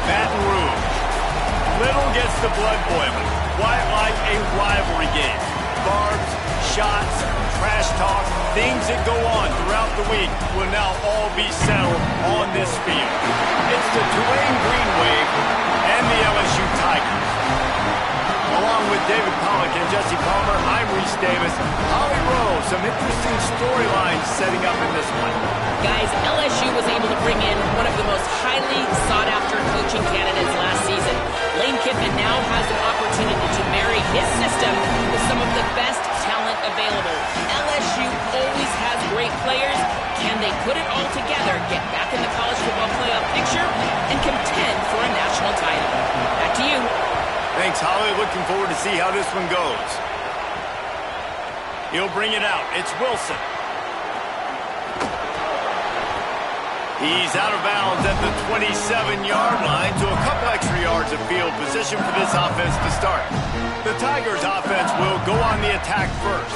Baton Rouge. Little gets the blood boiling. Quite like a rivalry game. Barbs, shots, trash talk, things that go on throughout the week will now all be settled on this field. It's the Tulane Green Wave and the LSU Tigers. Along with David Pollack and Jesse Palmer, I'm Reese Davis. Holly Rowe, some interesting storylines setting up in this one. Guys, LSU was able to bring in one of the most highly sought-after coaching candidates last season. Lane Kiffin now has an opportunity to marry his system with some of the best talent available. LSU always has great players. Can they put it all together, get back in the college football playoff picture, and contend for a national title? Back to you. Thanks, Holly. Looking forward to see how this one goes. He'll bring it out. It's Wilson. He's out of bounds at the 27-yard line to a couple extra yards of field position for this offense to start. The Tigers' offense will go on the attack first.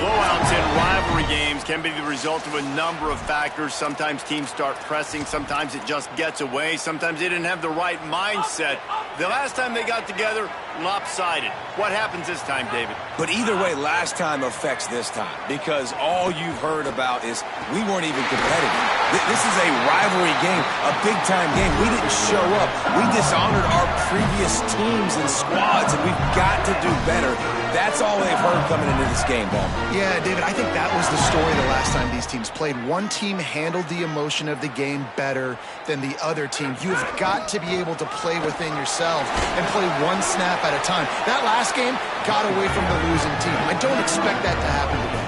Blowouts in rivalry games can be the result of a number of factors. Sometimes teams start pressing. Sometimes it just gets away. Sometimes they didn't have the right mindset. The last time they got together, lopsided. What happens this time, David? But either way, last time affects this time because all you've heard about is we weren't even competitive. This is a rivalry game, a big-time game. We didn't show up. We dishonored our previous teams and squads, and we've got to do better. That's all they've heard coming into this game, Ballmer. Yeah, David, I think that was the story the last time these teams played. One team handled the emotion of the game better than the other team. You've got to be able to play within yourself and play one snap at a time. That last game got away from the losing team. I don't expect that to happen today.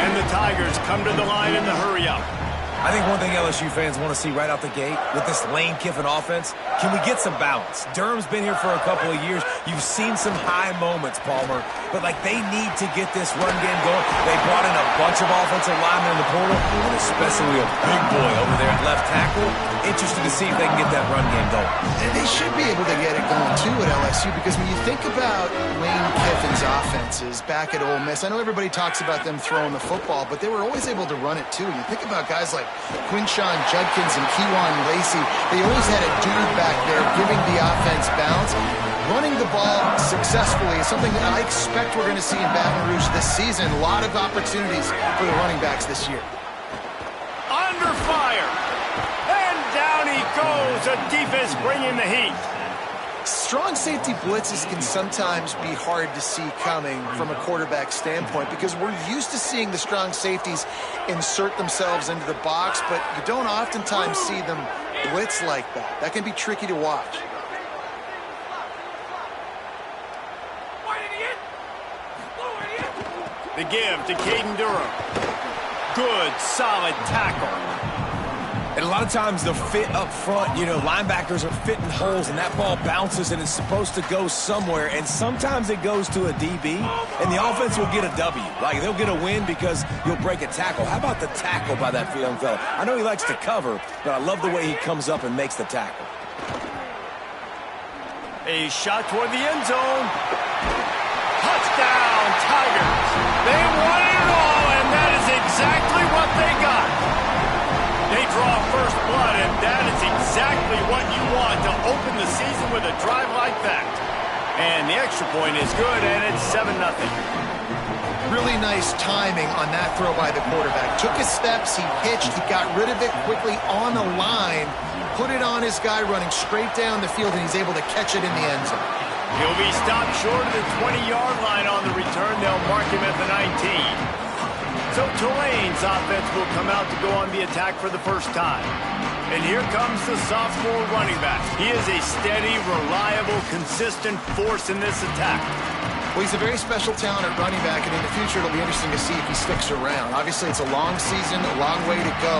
And the Tigers come to the line in the hurry-up. I think one thing LSU fans want to see right out the gate with this Lane Kiffin offense, can we get some balance? Durham's been here for a couple of years. You've seen some high moments, Palmer, but they need to get this run game going. They brought in a bunch of offensive linemen in the portal, and especially a big boy over there at left tackle. Interested to see if they can get that run game going. And they should be able to get it going, too, at LSU, because when you think about Lane Kiffin's offenses back at Ole Miss, I know everybody talks about them throwing the football, but they were always able to run it, too. You think about guys like Quinshawn Judkins and Kejuan Lacey. They always had a dude back there giving the offense balance. Running the ball successfully is something that I expect we're going to see in Baton Rouge this season. A lot of opportunities for the running backs this year. Under fire. And down he goes. A defense bringing the heat. Strong safety blitzes can sometimes be hard to see coming from a quarterback standpoint because we're used to seeing the strong safeties insert themselves into the box, but you don't oftentimes see them blitz like that. That can be tricky to watch. The give to Caden Durham. Good, solid tackle. And a lot of times the fit up front, linebackers are fitting holes and that ball bounces and it's supposed to go somewhere. And sometimes it goes to a DB and the offense will get a W. They'll get a win because you'll break a tackle. How about the tackle by that young fella? I know he likes to cover, but I love the way he comes up and makes the tackle. A shot toward the end zone. Touchdown, Tigers. They won it all, and that is exactly what they got. They draw first blood, and that is exactly what you want to open the season with a drive like that. And the extra point is good, and it's 7-0. Really nice timing on that throw by the quarterback. Took his steps, he pitched, he got rid of it quickly on the line, put it on his guy running straight down the field, and he's able to catch it in the end zone. He'll be stopped short of the 20-yard line on the return. They'll mark him at the 19. So Tulane's offense will come out to go on the attack for the first time. And here comes the sophomore running back. He is a steady, reliable, consistent force in this attack. Well, he's a very special talent at running back, and in the future it'll be interesting to see if he sticks around. Obviously, it's a long season, a long way to go.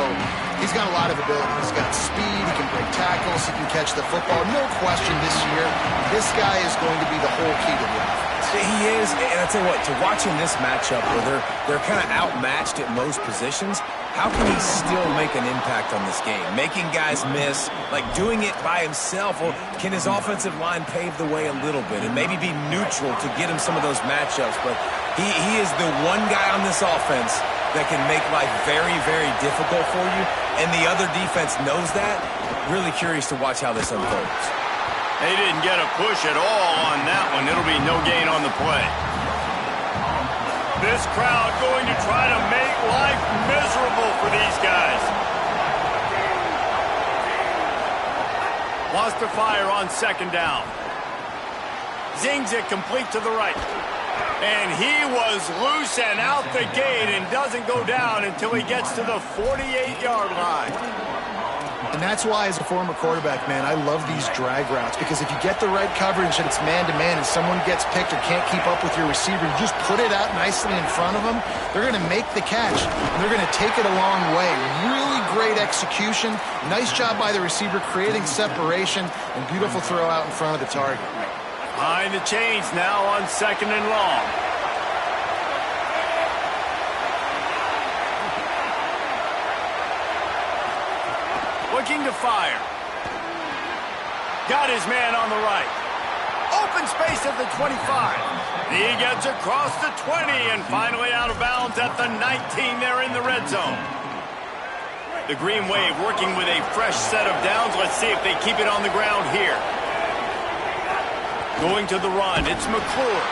He's got a lot of ability. He's got speed, he can break tackles, he can catch the football. No question this year, this guy is going to be the whole key to the offense. He is, and I tell you what, to watch in this matchup where they're kind of outmatched at most positions, how can he still make an impact on this game? Making guys miss, doing it by himself, or can his offensive line pave the way a little bit and maybe be neutral to get him some of those matchups? But he is the one guy on this offense that can make life very, very difficult for you, and the other defense knows that. Really curious to watch how this unfolds. They didn't get a push at all on that one. It'll be no gain on the play. This crowd going to try to make life miserable for these guys. Wants to fire on second down. Zings it complete to the right. And he was loose and out the gate and doesn't go down until he gets to the 48-yard line. And that's why, as a former quarterback, man, I love these drag routes, because if you get the right coverage and it's man-to-man and someone gets picked or can't keep up with your receiver, you just put it out nicely in front of them, they're going to make the catch, and they're going to take it a long way. Really great execution. Nice job by the receiver creating separation, and beautiful throw out in front of the target. Behind the chains now on second and long. Looking to fire. Got his man on the right. Open space at the 25. He gets across the 20 and finally out of bounds at the 19 there in the red zone. The Green Wave working with a fresh set of downs. Let's see if they keep it on the ground here. Going to the run. It's McClure.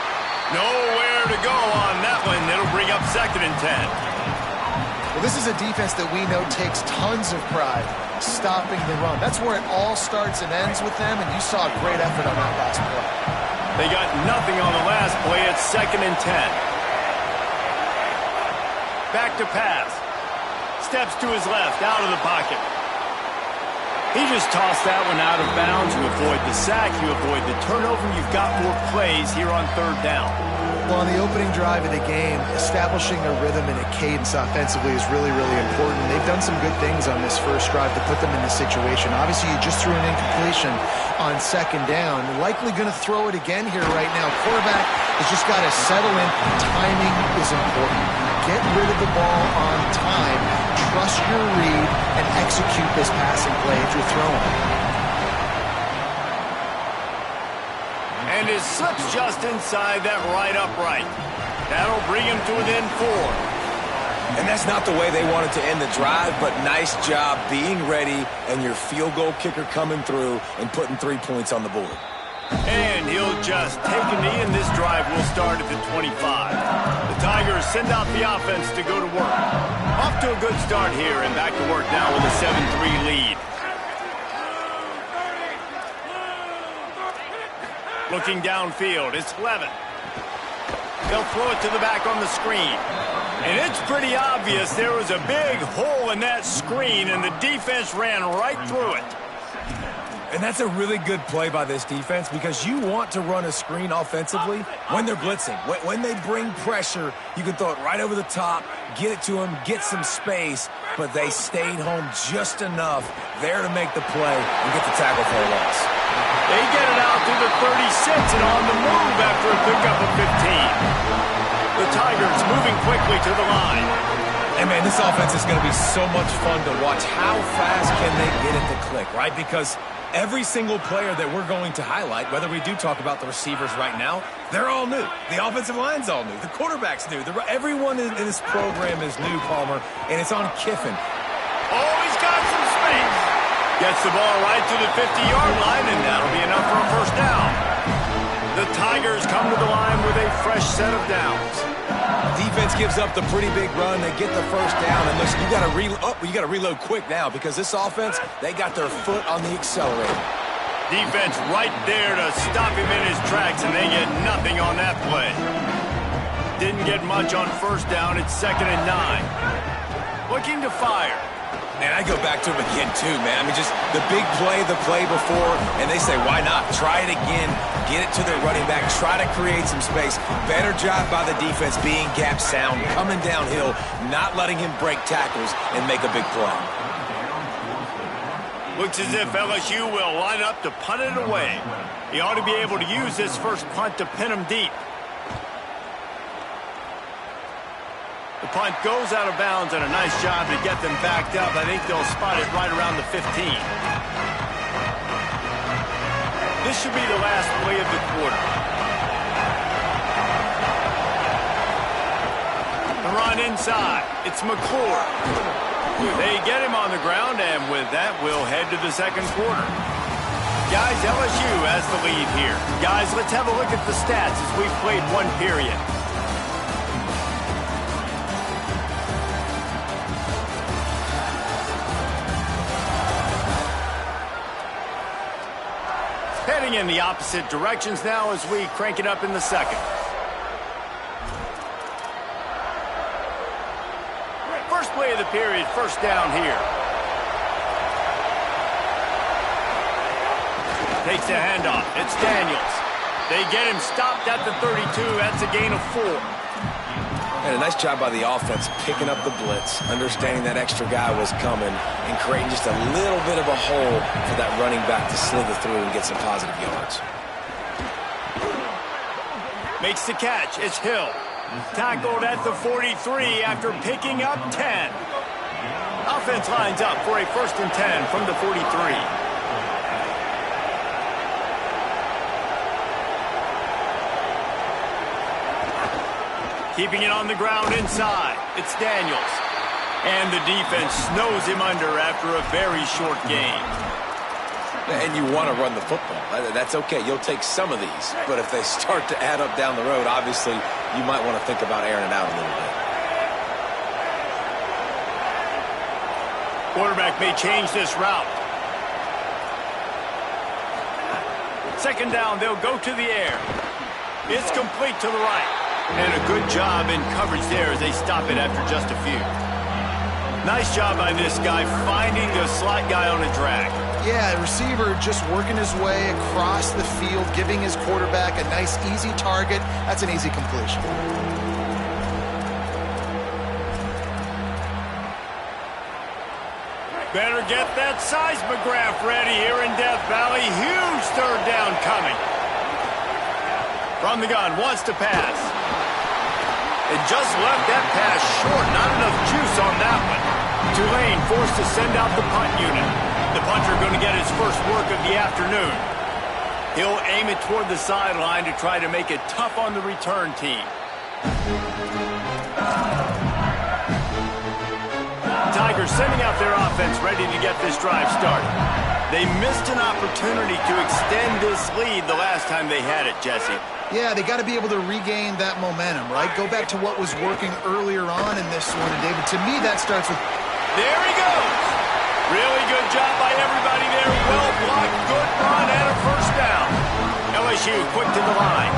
Nowhere to go on that one. It'll bring up second and 10. Well, this is a defense that we know takes tons of pride stopping the run. That's where it all starts and ends with them, and you saw a great effort on that last play. They got nothing on the last play. It's second and 10. Back to pass. Steps to his left, out of the pocket. He just tossed that one out of bounds. You avoid the sack, you avoid the turnover. You've got more plays here on third down. Well, on the opening drive of the game, establishing a rhythm and a cadence offensively is really, really important. They've done some good things on this first drive to put them in this situation. Obviously, you just threw an incompletion on second down. Likely going to throw it again here right now. Quarterback has just got to settle in. Timing is important. Get rid of the ball on time. Trust your read and execute this passing play if you're throwing. And his slips just inside that right upright. That'll bring him to within 4. And that's not the way they wanted to end the drive, but nice job being ready and your field goal kicker coming through and putting 3 points on the board. And he'll just take a knee, and this drive will start at the 25. The Tigers send out the offense to go to work. Off to a good start here, and back to work now with a 7-3 lead. Looking downfield, it's Levin. They'll throw it to the back on the screen. And it's pretty obvious there was a big hole in that screen, and the defense ran right through it. And that's a really good play by this defense, because you want to run a screen offensively when they're blitzing. When they bring pressure, you can throw it right over the top, get it to them, get some space, but they stayed home just enough there to make the play and get the tackle for a loss. They get it out to the 36 and on the move after a pickup of 15. The Tigers moving quickly to the line. And, man, this offense is going to be so much fun to watch. How fast can they get it to click, right? Because every single player that we're going to highlight, whether we do talk about the receivers right now, they're all new. The offensive line's all new. The quarterback's new. Everyone in this program is new, Palmer, and it's on Kiffin. Oh, he's got some space. Gets the ball right to the 50-yard line, and that'll be enough for a first down. The Tigers come to the line with a fresh set of downs. Defense gives up the pretty big run. They get the first down, and listen, you got to reload quick now, because this offense, they got their foot on the accelerator. Defense right there to stop him in his tracks, and they get nothing on that play. Didn't get much on first down. It's second and 9. Looking to fire. And I go back to him again, too, man. I mean, just the big play, the play before, and they say, why not? Try it again. Get it to their running back. Try to create some space. Better job by the defense being gap sound, coming downhill, not letting him break tackles and make a big play. Looks as if LSU will line up to punt it away. He ought to be able to use this first punt to pin him deep. The punt goes out of bounds, and a nice job to get them backed up. I think they'll spot it right around the 15. This should be the last play of the quarter. The run inside. It's McClure. They get him on the ground, and with that, we'll head to the second quarter. Guys, LSU has the lead here. Guys, let's have a look at the stats as we've played one period. Heading in the opposite directions now as we crank it up in the second. First play of the period, first down here. Takes the handoff. It's Daniels. They get him stopped at the 32. That's a gain of 4. And a nice job by the offense picking up the blitz, understanding that extra guy was coming, and creating just a little bit of a hole for that running back to slither through and get some positive yards. Makes the catch. It's Hill. Tackled at the 43 after picking up 10. Offense lines up for a 1st and 10 from the 43. Keeping it on the ground inside. It's Daniels. And the defense snows him under after a very short game. And you want to run the football. That's okay. You'll take some of these. But if they start to add up down the road, obviously, you might want to think about airing it out a little bit. Quarterback may change this route. Second down, they'll go to the air. It's complete to the right. And a good job in coverage there as they stop it after just a few. Nice job by this guy finding the slot guy on a drag. Yeah, receiver just working his way across the field, giving his quarterback a nice, easy target. That's an easy completion. Better get that seismograph ready here in Death Valley. Huge third down coming. From the gun, wants to pass. It just left that pass short. Not enough juice on that one. Tulane forced to send out the punt unit. The punter going to get his first work of the afternoon. He'll aim it toward the sideline to try to make it tough on the return team. Tigers sending out their offense ready to get this drive started. They missed an opportunity to extend this lead the last time they had it, Jesse. Yeah, they got to be able to regain that momentum, right? Go back to what was working earlier on in this one. And, David, to me, that starts with... There he goes. Really good job by everybody there. Well blocked, good run, and a first down. LSU quick to the line.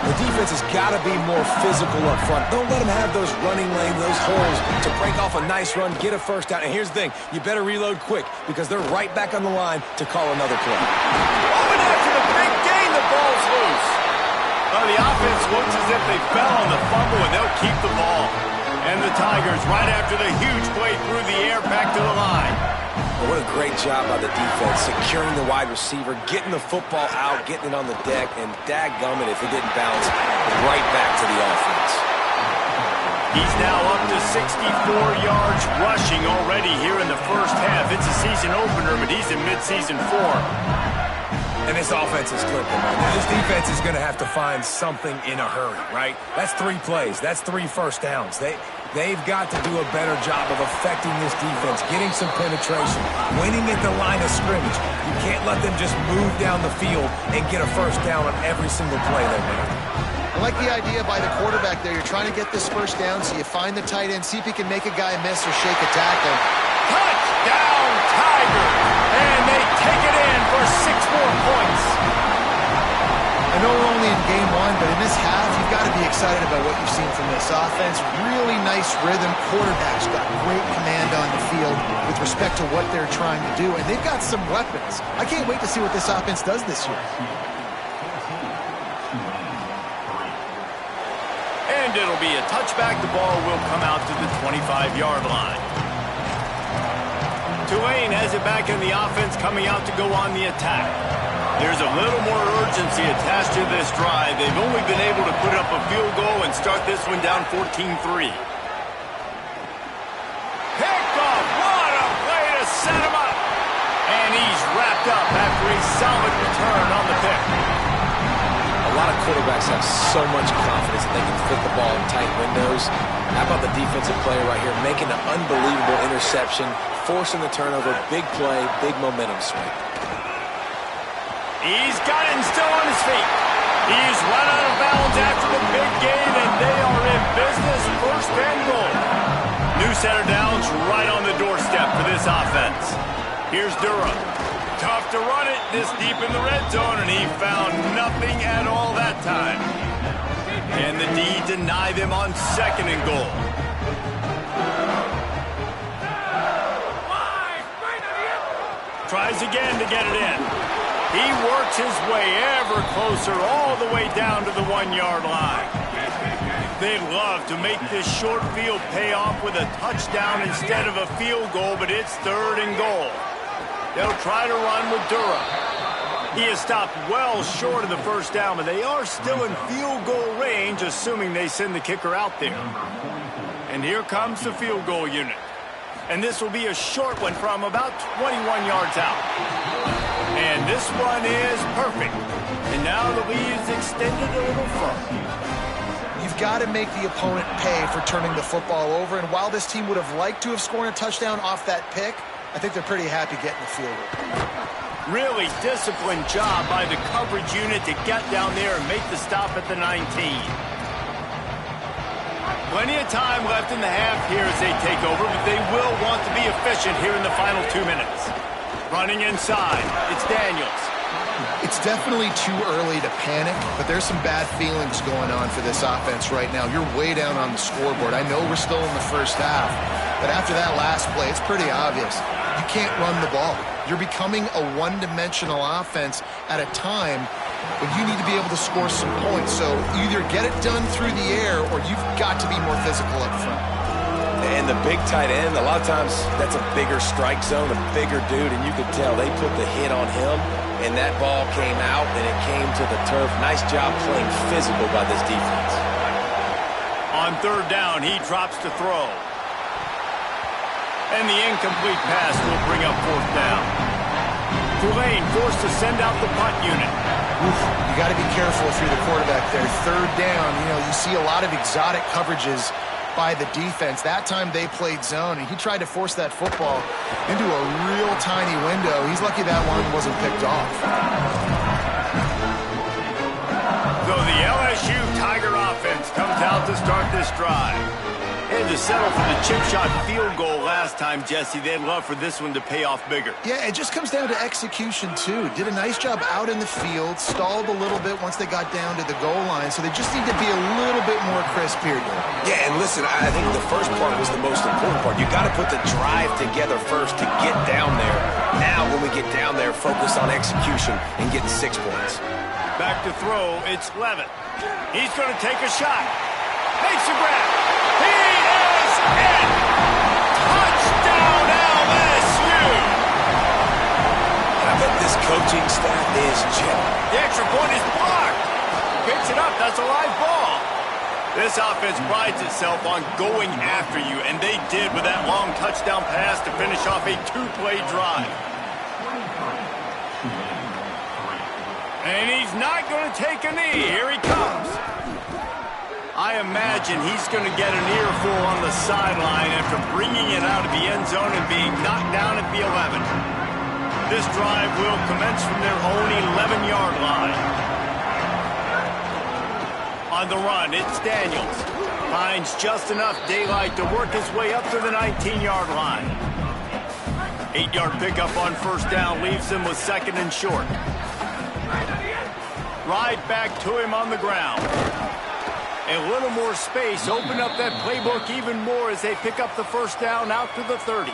The defense has got to be more physical up front. Don't let them have those running lanes, those holes to break off a nice run, get a first down. And here's the thing, you better reload quick because they're right back on the line to call another play. Oh, and after the big gain, the ball's loose. Well, the offense looks as if they fell on the fumble, and they'll keep the ball. And the Tigers, right after the huge play through the air, back to the line. Well, what a great job by the defense, securing the wide receiver, getting the football out, getting it on the deck, and dadgummit if it didn't bounce, right back to the offense. He's now up to 64 yards rushing already here in the first half. It's a season opener, but he's in midseason form. And this offense is clicking, man. This defense is going to have to find something in a hurry, right? That's 3 plays. That's 3 first downs. They've got to do a better job of affecting this defense, getting some penetration, winning at the line of scrimmage. You can't let them just move down the field and get a first down on every single play they make. I like the idea by the quarterback there. You're trying to get this first down, so you find the tight end, see if he can make a guy miss or shake a tackle. Touchdown, Tigers! And they take it in for 6 more points. I know we're only in game 1, but in this half, you've got to be excited about what you've seen from this offense. Really nice rhythm. Quarterback's got great command on the field with respect to what they're trying to do, and they've got some weapons. I can't wait to see what this offense does this year. And it'll be a touchback. The ball will come out to the 25-yard line. Tulane has it back in the offense, coming out to go on the attack. There's a little more urgency attached to this drive. They've only been able to put up a field goal and start this one down 14-3. Picked off. What a play to set him up. And he's wrapped up after a solid return on the pick. A lot of quarterbacks have so much confidence that they can fit the ball in tight windows. How about the defensive player right here making an unbelievable interception, forcing the turnover, big play, big momentum swing. He's got it and still on his feet. He's run out of bounds after the big game, and they are in business, first and goal. New set of downs right on the doorstep for this offense. Here's Durham. Tough to run it this deep in the red zone, and he found nothing at all that time. And the D deny them on second and goal. Tries again to get it in. He works his way ever closer all the way down to the 1-yard line. They'd love to make this short field pay off with a touchdown instead of a field goal, but it's third and goal. They'll try to run with Durham. He has stopped well short of the first down, but they are still in field goal range, assuming they send the kicker out there. And here comes the field goal unit. And this will be a short one from about 21 yards out. And this one is perfect. And now the lead is extended a little further. You've got to make the opponent pay for turning the football over. And while this team would have liked to have scored a touchdown off that pick, I think they're pretty happy getting the field goal. Really disciplined job by the coverage unit to get down there and make the stop at the 19. Plenty of time left in the half here as they take over, but they will want to be efficient here in the final 2 minutes. Running inside, it's Daniels. It's definitely too early to panic, but there's some bad feelings going on for this offense right now. You're way down on the scoreboard. I know we're still in the first half, but after that last play, it's pretty obvious. You can't run the ball. You're becoming a one-dimensional offense at a time when you need to be able to score some points. So either get it done through the air or you've got to be more physical up front. And the big tight end, a lot of times that's a bigger strike zone, a bigger dude, and you could tell they put the hit on him, and that ball came out, and it came to the turf. Nice job playing physical by this defense. On third down, he drops to throw. And the incomplete pass will bring up fourth down. Tulane forced to send out the punt unit. You got to be careful if you're the quarterback there. Third down, you see a lot of exotic coverages by the defense. That time they played zone, and he tried to force that football into a real tiny window. He's lucky that one wasn't picked off. So the LSU Tiger offense comes out to start this drive. They had to settle for the chip shot field goal last time, Jesse. They'd love for this one to pay off bigger. Yeah, it just comes down to execution, too. Did a nice job out in the field, stalled a little bit once they got down to the goal line, so they just need to be a little bit more crisp here. Yeah, and listen, I think the first part was the most important part. You got to put the drive together first to get down there. Now, when we get down there, focus on execution and getting 6 points. Back to throw, it's Levitt. He's going to take a shot. Makes a grab. He is in. Touchdown, LSU. I bet this coaching staff is jelly. The extra point is blocked. Picks it up. That's a live ball. This offense prides itself on going after you, and they did with that long touchdown pass to finish off a 2-play drive. And he's not going to take a knee. Here he comes. I imagine he's going to get an earful on the sideline after bringing it out of the end zone and being knocked down at the 11. This drive will commence from their own 11-yard line. On the run, it's Daniels. Finds just enough daylight to work his way up to the 19-yard line. 8-yard pickup on first down leaves him with second and short. Right back to him on the ground. A little more space, open up that playbook even more as they pick up the first down out to the 30.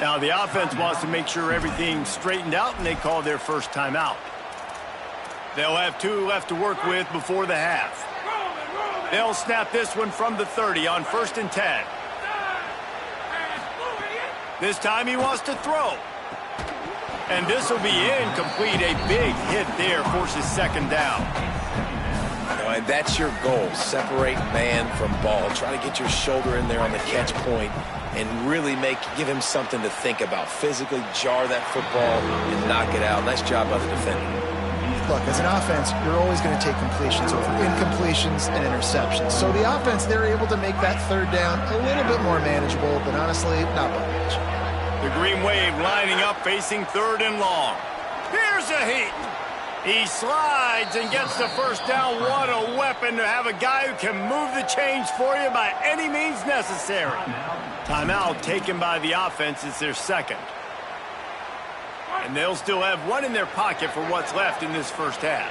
Now the offense wants to make sure everything's straightened out, and they call their first timeout. They'll have 2 left to work with before the half. They'll snap this one from the 30 on 1st and 10. This time he wants to throw. And this will be incomplete. A big hit there forces second down. And that's your goal. Separate man from ball. Try to get your shoulder in there on the catch point and really give him something to think about. Physically jar that football and knock it out. Nice job by the defender. look, as an offense, you're always going to take completions over incompletions and interceptions. So the offense, they're able to make that third down a little bit more manageable, but honestly, not by much. The Green Wave lining up, facing 3rd and long. Here's a heat. He slides and gets the first down. What a weapon to have a guy who can move the chains for you by any means necessary. Timeout taken by the offense. It's their second. And they'll still have one in their pocket for what's left in this first half.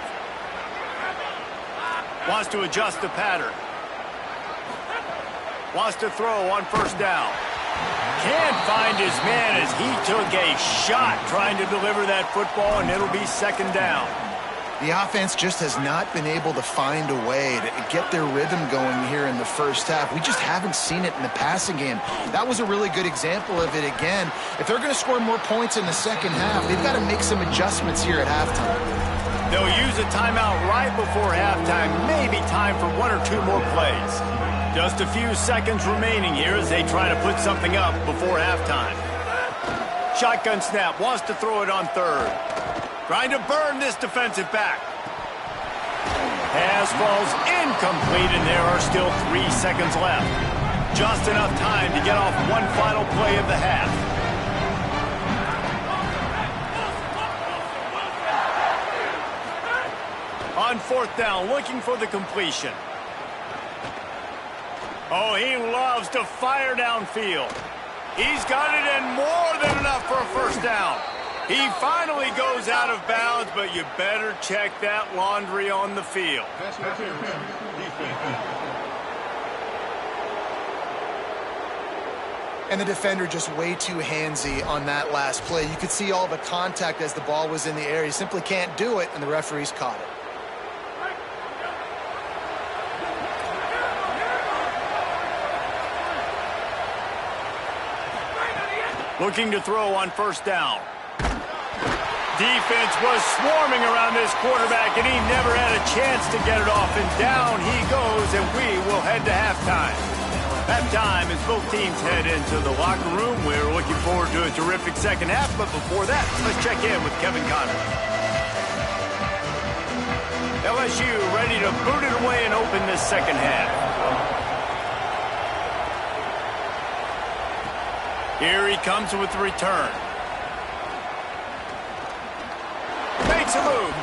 Wants to adjust the pattern. Wants to throw on first down. Can't find his man as he took a shot trying to deliver that football, and it'll be second down. The offense just has not been able to find a way to get their rhythm going here in the first half. We just haven't seen it in the passing game. That was a really good example of it again. If they're going to score more points in the second half, they've got to make some adjustments here at halftime. They'll use a timeout right before halftime. Maybe time for 1 or 2 more plays. Just a few seconds remaining here as they try to put something up before halftime. Shotgun snap, wants to throw it on 3rd. Trying to burn this defensive back. Pass falls incomplete, and there are still 3 seconds left. Just enough time to get off one final play of the half. On 4th down, looking for the completion. Oh, he loves to fire downfield. He's got it in more than enough for a first down. He finally goes out of bounds, but you better check that laundry on the field. And the defender just way too handsy on that last play. You could see all the contact as the ball was in the air. He simply can't do it, and the referees caught it. Looking to throw on first down. Defense was swarming around this quarterback, and he never had a chance to get it off. And down he goes, and we will head to halftime. Halftime as both teams head into the locker room. We're looking forward to a terrific second half, but before that, let's check in with Kevin Conner. LSU ready to boot it away and open this second half. Here he comes with the return. Makes a move.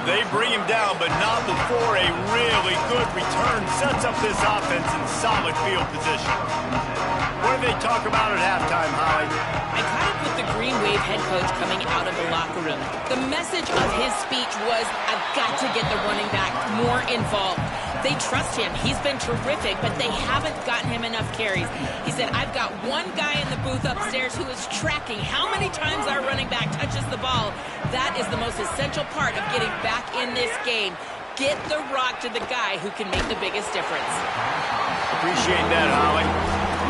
They bring him down, but not before a really good return sets up this offense in solid field position. What do they talk about at halftime, Holly? I caught up with the Green Wave head coach coming out of the locker room. The message of his speech was, I've got to get the running back more involved. They trust him. He's been terrific, but they haven't gotten him enough carries. He said, I've got one guy in the booth upstairs who is tracking how many times our running back touches the ball. That is the most essential part of getting back in this game. Get the rock to the guy who can make the biggest difference. Appreciate that, Holly.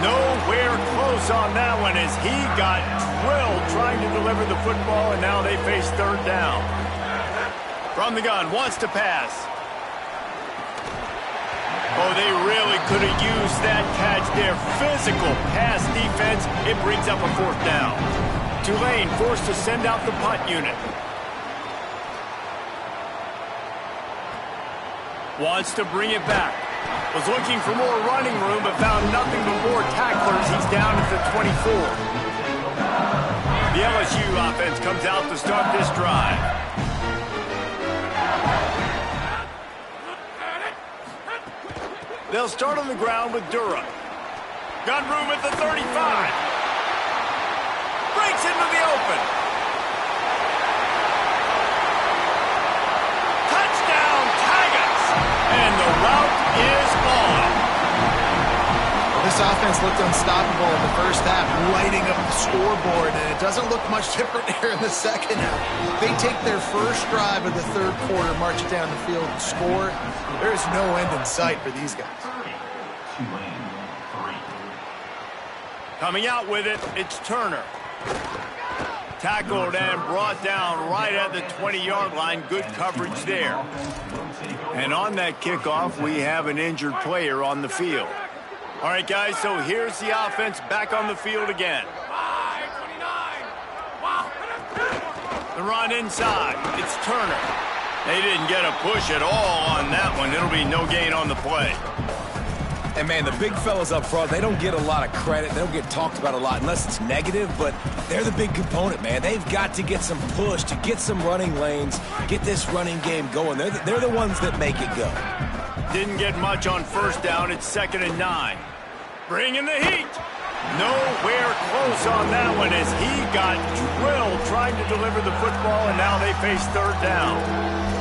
Nowhere close on that one as he got drilled trying to deliver the football, and now they face 3rd down. From the gun, wants to pass. Oh, they really could have used that catch there. Physical pass defense. It brings up a 4th down. Tulane forced to send out the punt unit. Wants to bring it back. Was looking for more running room, but found nothing but more tacklers. He's down at the 24. The LSU offense comes out to start this drive. They'll start on the ground with Durham. Gun room at the 35. Breaks into the open. Touchdown, Tigers! And the route is on. This offense looked unstoppable in the first half, lighting up the scoreboard, and it doesn't look much different here in the second half. They take their first drive of the 3rd quarter, march it down the field, and score. There is no end in sight for these guys. Coming out with it, it's Turner. Tackled and brought down right at the 20-yard line. Good coverage there. And on that kickoff, we have an injured player on the field. All right, guys, so here's the offense back on the field again. The run inside. It's Turner. They didn't get a push at all on that one. It'll be no gain on the play. And, man, the big fellas up front, they don't get a lot of credit. They don't get talked about a lot unless it's negative, but they're the big component, man. They've got to get some push, to get some running lanes, get this running game going. They're the ones that make it go. Didn't get much on first down. It's 2nd and 9. Bringing the heat. Nowhere close on that one as he got drilled trying to deliver the football, and now they face 3rd down.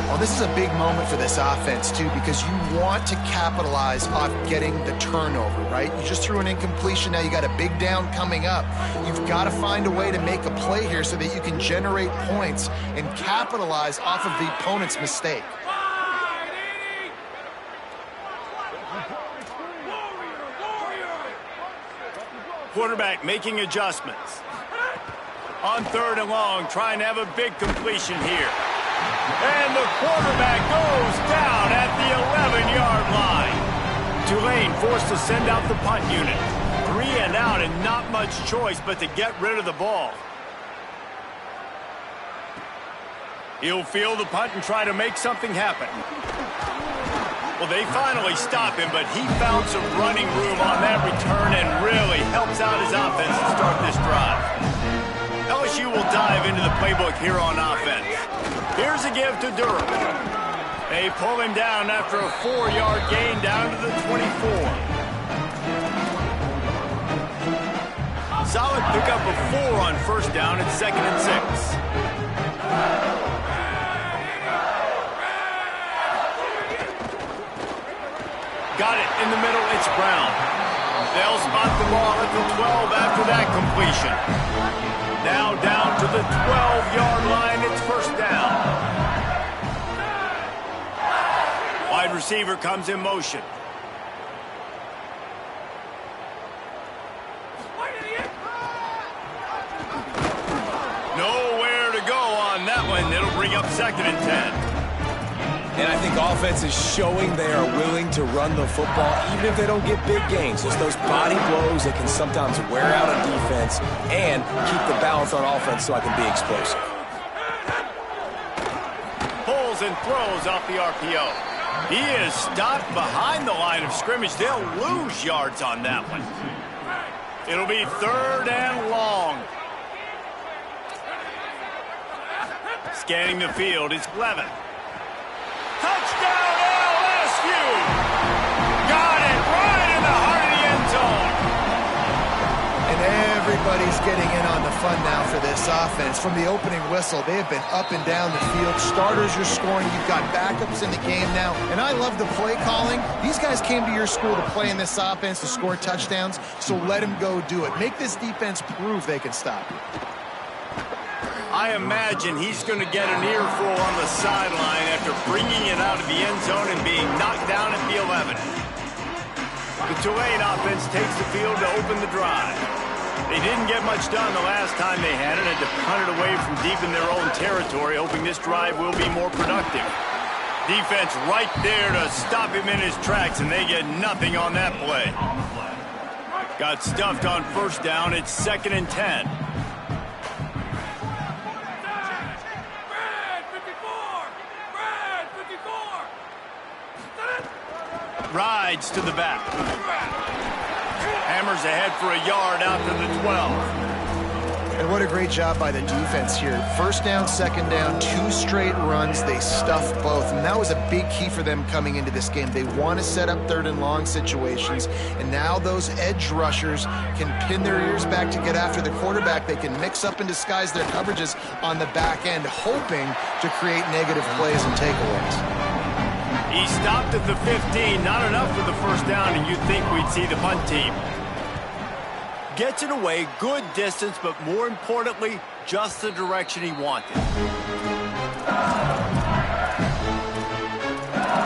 Well, this is a big moment for this offense, too, because you want to capitalize off getting the turnover, right? You just threw an incompletion. Now you got a big down coming up. You've got to find a way to make a play here so that you can generate points and capitalize off of the opponent's mistake. Quarterback making adjustments. On 3rd and long, trying to have a big completion here. And the quarterback goes down at the 11-yard line. Tulane forced to send out the punt unit. 3 and out and not much choice but to get rid of the ball. He'll field the punt and try to make something happen. Well, they finally stop him, but he found some running room on that return and really helps out his offense to start this drive. LSU will dive into the playbook here on offense. Here's a give to Durham. They pull him down after a 4-yard gain down to the 24. Solid pickup of 4 on first down at 2nd and 6. Got it in the middle, it's Brown. They'll spot the ball at the 12 after that completion. Now down to the 12-yard line, it's 1st down. Wide receiver comes in motion. Nowhere to go on that one. It'll bring up 2nd and 10. And I think offense is showing they are willing to run the football, even if they don't get big gains. Just those body blows that can sometimes wear out a defense and keep the balance on offense so I can be explosive. Pulls and throws off the RPO. He is stopped behind the line of scrimmage. They'll lose yards on that one. It'll be 3rd and long. Scanning the field, it's Levin. Touchdown, LSU! Got it right in the heart of the end zone. And everybody's getting in on the fun now for this offense. From the opening whistle, they have been up and down the field. Starters are scoring. You've got backups in the game now. And I love the play calling. These guys came to your school to play in this offense to score touchdowns, so let them go do it. Make this defense prove they can stop you. I imagine he's going to get an earful on the sideline after bringing it out of the end zone and being knocked down at the 11. The Tulane offense takes the field to open the drive. They didn't get much done the last time they had it, and to punt it away from deep in their own territory, hoping this drive will be more productive. Defense right there to stop him in his tracks, and they get nothing on that play. Got stuffed on first down. It's 2nd and 10. Rides to the back. Hammers ahead for a yard out to the 12. And what a great job by the defense here. First down, second down, 2 straight runs. They stuffed both. And that was a big key for them coming into this game. They want to set up 3rd and long situations. And now those edge rushers can pin their ears back to get after the quarterback. They can mix up and disguise their coverages on the back end, hoping to create negative plays and takeaways. He stopped at the 15. Not enough for the first down, and you'd think we'd see the punt team. Gets it away, good distance, but more importantly, just the direction he wanted.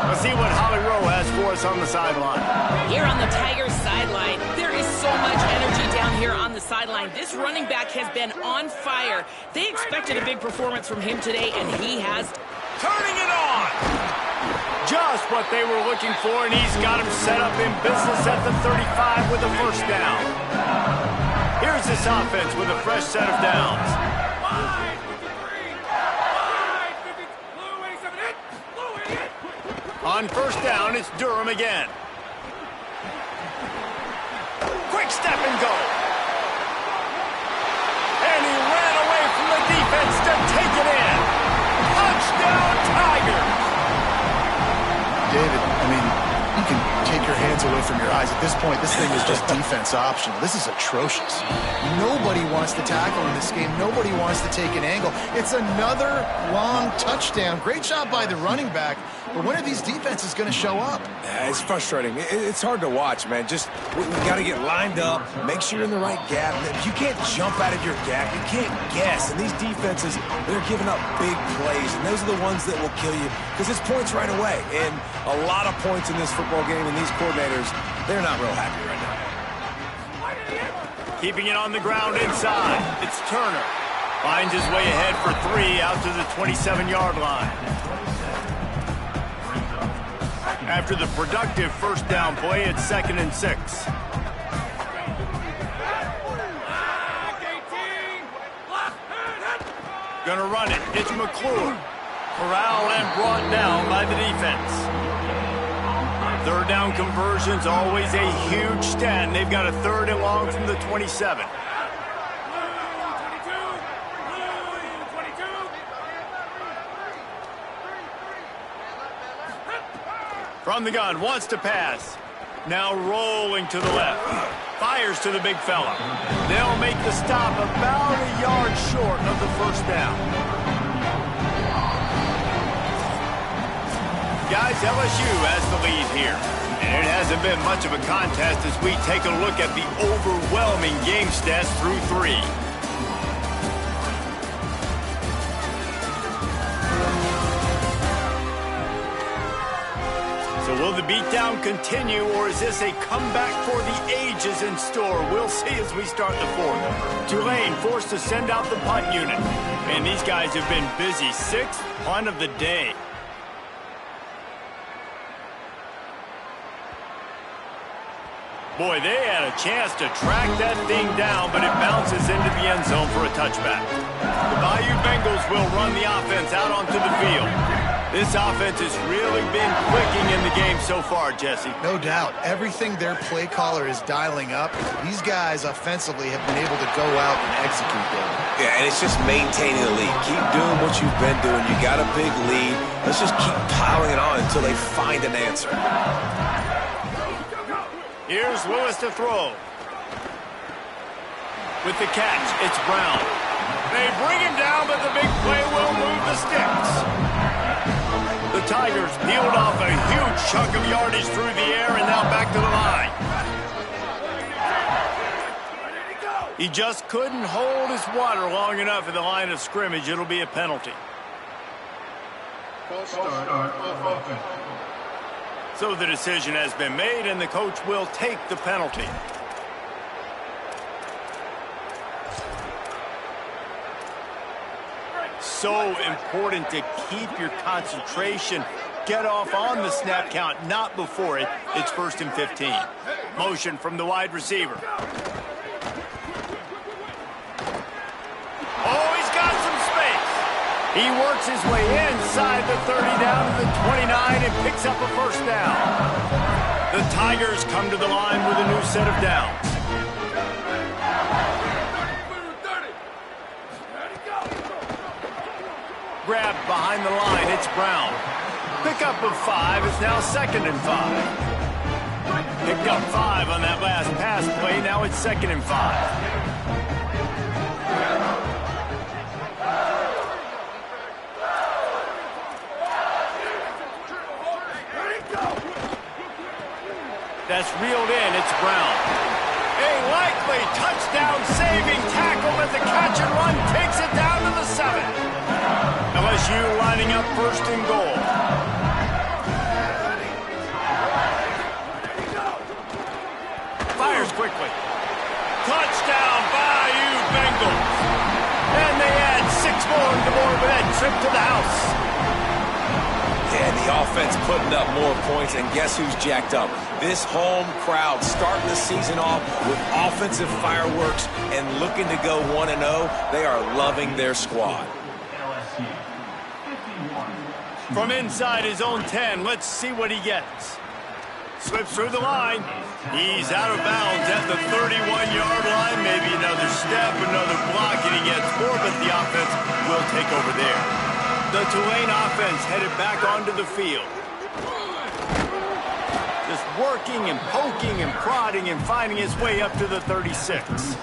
Let's see what Holly Rowe has for us on the sideline. Here on the Tigers sideline, there is so much energy down here on the sideline. This running back has been on fire. They expected a big performance from him today, and he has. Turning it on! Just what they were looking for, and he's got him set up in business at the 35 with a first down. Here's this offense with a fresh set of downs. On first down, it's Durham again. Quick step and go. And he ran away from the defense to take it in. Touchdown, Tigers. David, I mean, you can take your hands away from your eyes. At this point, this thing is just defense optional. This is atrocious. Nobody wants to tackle in this game. Nobody wants to take an angle. It's another long touchdown. Great job by the running back. But when are these defenses going to show up? Yeah, it's frustrating. It's hard to watch, man. Just, we got to get lined up, make sure you're in the right gap. You can't jump out of your gap. You can't guess. And these defenses, they're giving up big plays, and those are the ones that will kill you because it's points right away. And a lot of points in this football game, and these coordinators, they're not real happy right now. Keeping it on the ground inside. It's Turner. Finds his way ahead for 3 out to the 27-yard line. After the productive first down play, it's 2nd and 6. Gonna run it. It's McClure. Corralled and brought down by the defense. Third down conversion's always a huge stat, and they've got a 3rd and long from the 27. From the gun, wants to pass. Now rolling to the left. Fires to the big fella. They'll make the stop about a yard short of the first down. Guys, LSU has the lead here. And it hasn't been much of a contest as we take a look at the overwhelming game stats through 3. So will the beatdown continue, or is this a comeback for the ages in store? We'll see as we start the 4th. Tulane forced to send out the punt unit. And these guys have been busy. 6th punt of the day. Boy, they had a chance to track that thing down, but it bounces into the end zone for a touchback. The Bayou Bengals will run the offense out onto the field. This offense has really been clicking in the game so far, Jesse. No doubt. Everything their play caller is dialing up, these guys offensively have been able to go out and execute them. Yeah, and it's just maintaining the lead. Keep doing what you've been doing. You got a big lead. Let's just keep piling it on until they find an answer. Here's Lewis to throw. With the catch, it's Brown. They bring him down, but the big play will move the sticks. The Tigers peeled off a huge chunk of yardage through the air and now back to the line. He just couldn't hold his water long enough at the line of scrimmage. It'll be a penalty. False start off offense. So the decision has been made, and the coach will take the penalty. So important to keep your concentration. Get off on the snap count, not before it. It's 1st and 15. Motion from the wide receiver. Oh, he's got some space. He works his way inside the 30 down to the 29 and picks up a first down. The Tigers come to the line with a new set of downs. Grabbed behind the line, it's Brown. Pickup of 5 is now 2nd and 5. Picked up 5 on that last pass play, now it's 2nd and 5. That's reeled in, it's Brown. A likely touchdown-saving tackle as the catch and run takes it down to the 7. LSU lining up 1st and goal. Fires quickly. Touchdown, Bayou Bengals. And they add 6 more on the board with that trip to the house. Yeah, the offense putting up more points, and guess who's jacked up? This home crowd starting the season off with offensive fireworks and looking to go 1-0. They are loving their squad. LSU 51, From inside his own 10, let's see what he gets. Slips through the line. He's out of bounds at the 31-yard line. Maybe another step, another block, and he gets more, but the offense will take over there. The Tulane offense headed back onto the field. Just working and poking and prodding and finding his way up to the 36.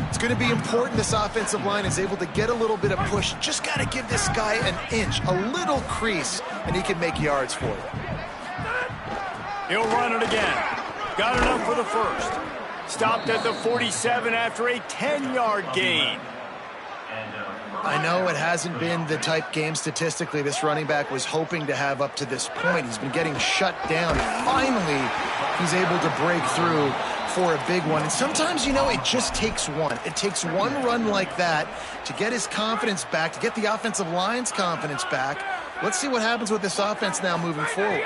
It's going to be important this offensive line is able to get a little bit of push. Just got to give this guy an inch, a little crease, and he can make yards for you. He'll run it again. Got enough for the first. Stopped at the 47 after a 10-yard gain. I know it hasn't been the type game statistically this running back was hoping to have up to this point. He's been getting shut down. Finally, he's able to break through for a big one. And sometimes, you know, it just takes one. It takes one run like that to get his confidence back, to get the offensive line's confidence back. Let's see what happens with this offense now moving forward.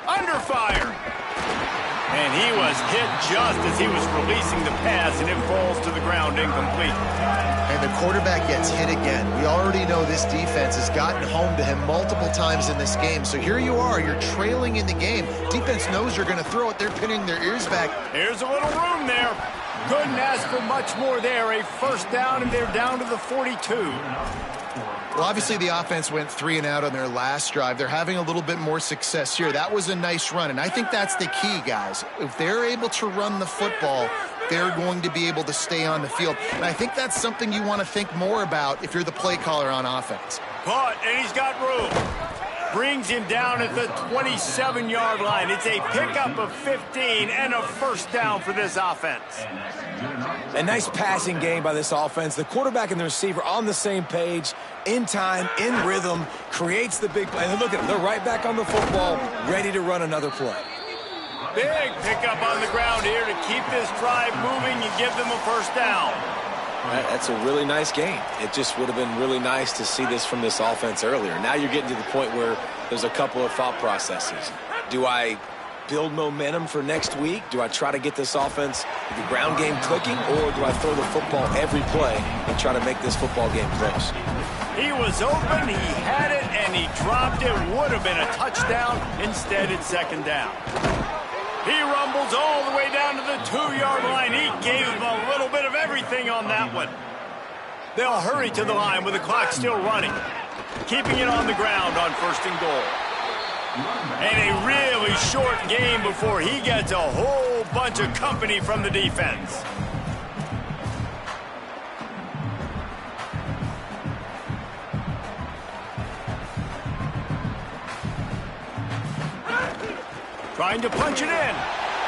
Under fire. And he was hit just as he was releasing the pass, and it falls to the ground incomplete. And the quarterback gets hit again. We already know this defense has gotten home to him multiple times in this game. So here you are, you're trailing in the game. Defense knows you're going to throw it. They're pinning their ears back. Here's a little room there. Couldn't ask for much more there. A first down, and they're down to the 42. Well, obviously the offense went 3 and out on their last drive. They're having a little bit more success here. That was a nice run, and I think that's the key, guys. If they're able to run the football, they're going to be able to stay on the field. And I think that's something you want to think more about if you're the play caller on offense. Caught, and he's got room. Brings him down at the 27-yard line. It's a pickup of 15 and a first down for this offense. A nice passing game by this offense. The quarterback and the receiver on the same page, in time, in rhythm, creates the big play. And look at them. They're right back on the football, ready to run another play. Big pickup on the ground here to keep this drive moving and give them a first down. That's a really nice game. It just would have been really nice to see this from this offense earlier. Now you're getting to the point where there's a couple of thought processes. Do I build momentum for next week? Do I try to get this offense, the ground game clicking, or do I throw the football every play and try to make this football game close? He was open, he had it, and he dropped it. Would have been a touchdown. Instead, it's second down. He rumbles all the way down to the 2-yard line. He gave him a little bit of everything on that one. They'll hurry to the line with the clock still running. Keeping it on the ground on first and goal. And a really short game before he gets a whole bunch of company from the defense. Trying to punch it in.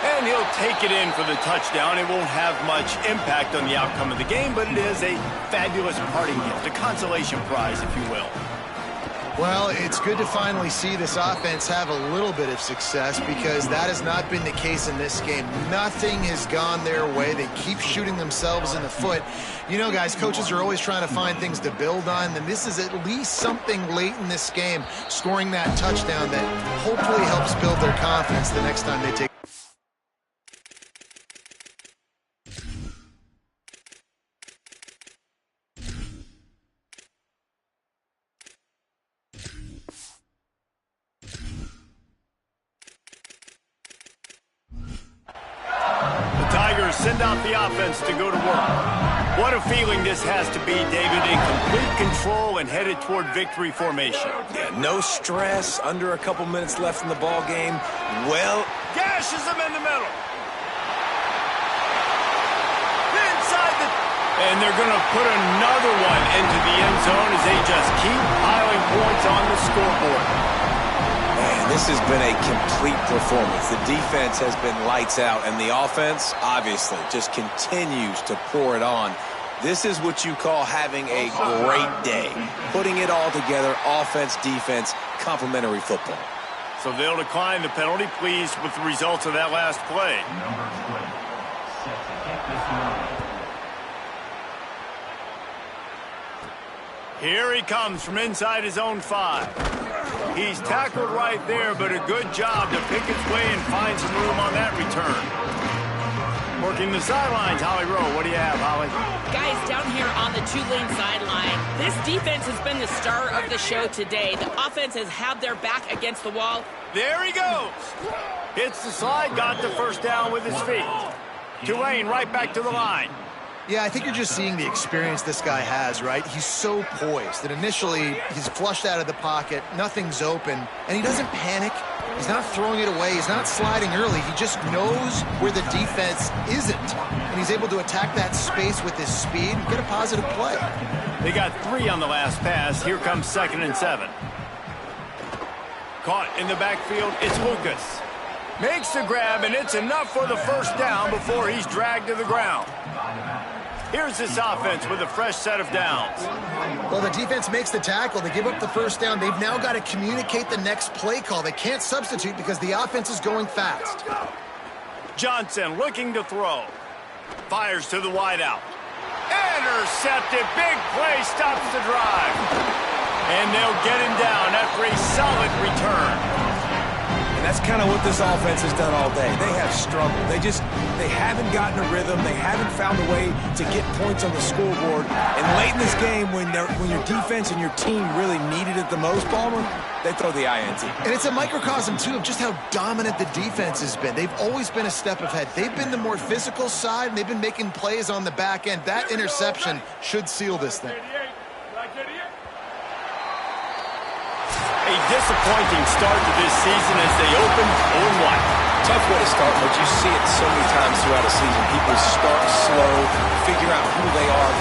And he'll take it in for the touchdown. It won't have much impact on the outcome of the game, but it is a fabulous parting gift, a consolation prize, if you will. Well, it's good to finally see this offense have a little bit of success because that has not been the case in this game. Nothing has gone their way. They keep shooting themselves in the foot. You know, guys, coaches are always trying to find things to build on, and this is at least something late in this game, scoring that touchdown that hopefully helps build their confidence the next time they take. Send out the offense to go to work. What a feeling this has to be, David, in complete control and headed toward victory formation. Yeah, no stress, under a couple minutes left in the ball game. Well, gashes him in the middle. Inside the... And they're going to put another one into the end zone as they just keep piling points on the scoreboard. Man, this has been a complete performance. The defense has been lights out, and the offense, obviously, just continues to pour it on. This is what you call having a great day. Putting it all together, offense, defense, complementary football. So they'll decline the penalty, pleased with the results of that last play. Here he comes from inside his own 5. He's tackled right there, but a good job to pick his way and find some room on that return. Working the sidelines, Holly Rowe. What do you have, Holly? Guys, down here on the Tulane sideline, this defense has been the star of the show today. The offense has had their back against the wall. There he goes. Hits the slide, got the first down with his feet. Tulane right back to the line. Yeah, I think you're just seeing the experience this guy has, right? He's so poised that initially he's flushed out of the pocket, nothing's open, and he doesn't panic. He's not throwing it away. He's not sliding early. He just knows where the defense isn't, and he's able to attack that space with his speed and get a positive play. They got 3 on the last pass. Here comes 2nd and 7. Caught in the backfield, it's Lucas. Makes the grab, and it's enough for the first down before he's dragged to the ground. Here's this offense with a fresh set of downs. Well, the defense makes the tackle. They give up the first down. They've now got to communicate the next play call. They can't substitute because the offense is going fast. Johnson looking to throw. Fires to the wideout. Intercepted. Big play stops the drive. And they'll get him down after a solid return. And that's kind of what this offense has done all day. They have struggled. They haven't gotten a rhythm. They haven't found a way to get points on the scoreboard. And late in this game, when your defense and your team really needed it the most, Palmer, they throw the INT. And it's a microcosm, too, of just how dominant the defense has been. They've always been a step ahead. They've been the more physical side, and they've been making plays on the back end. That interception should seal this thing. A disappointing start to this season as they open 0-1. Tough way to start, but you see it so many times throughout a season. People start slow, figure out who they are,